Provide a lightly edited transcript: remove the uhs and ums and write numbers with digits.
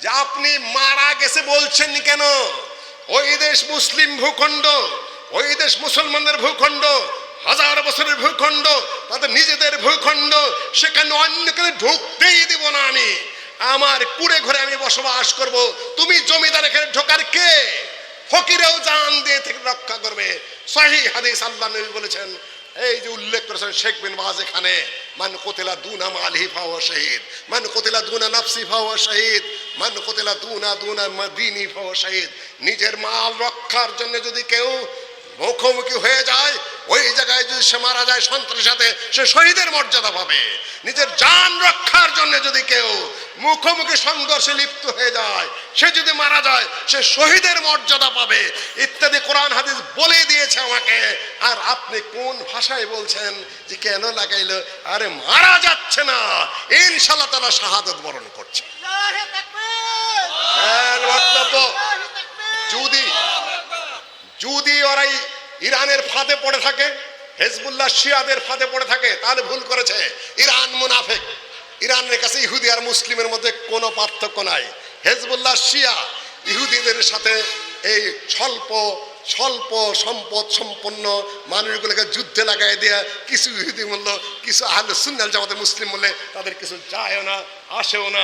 যে আপনি মারা গেছে বলছেন কেন? ওই দেশ মুসলিম ভূখণ্ড, ওই দেশ মুসলমানদের ভূখণ্ড, হাজার বছরের ভূখণ্ড, তাদের নিজেদের ভূখণ্ড, সেখানে অন্য কেউ ঢুকতেই দিব না আমি। আমার কুড়ে ঘরে আমি বসবাস করব, তুমি জমিদার এখানে ঢোকার কে? ফকিরেও জান দিয়ে থেকে রক্ষা করবে। সহিহ হাদিস আল্লাহ নবী বলেছেন, এই যে উল্লেখ করেছেন শেখ বিন বাজ এখানে, মান কুতিলা দুনা মালিহি ফাহুয়া শাহীদ, মান কুতিলা দুনা নাফসি ফাহুয়া শাহীদ, মান কুতিলা দুনা মাদিনি ফাহুয়া শাহীদ। নিজের মাল রক্ষার জন্য যদি কেউ মুখোমুখি হয়ে যায়, ওই জায়গায় যদি সে মারা যায় সন্ত্রাসের সাথে, সে শহীদের মর্যাদা পাবে। নিজের জান রক্ষার জন্য যদি কেউ মুখোমুখি সংঘর্ষে লিপ্ত হয়ে যায়, সে যদি মারা যায়, সে শহীদের মর্যাদা পাবে, ইত্যাদি কোরআন হাদিস বলে দিয়েছে আমাকে। আর আপনি কোন ভাষায় বলছেন যে কেন লাগাইলো? আরে মারা যাচ্ছে না, ইনশাআল্লাহ তারা শাহাদাত বরণ করছে। বক্তব্য যদি ওরাই ইরানের ফাঁদে পড়ে থাকে, হেজবুল্লাহ শিয়াদের ফাঁদে পড়ে থাকে, তাহলে ভুল করেছে। ইরান মুনাফিক, ইরানের কাছে ইহুদি আর মুসলিমের মধ্যে কোনো পার্থক্য নাই। হেজবুল্লাহ শিয়া ইহুদিদের সাথে এই স্বল্প সম্পদ সম্পন্ন মানুষগুলোকে যুদ্ধে লাগাই দেয়া, কিছু ইহুদি মূল্য, কিছু আহলে সুন্নাত জামাতের মুসলিম বললে তাদের কিছু যায়ও না, আসেও না।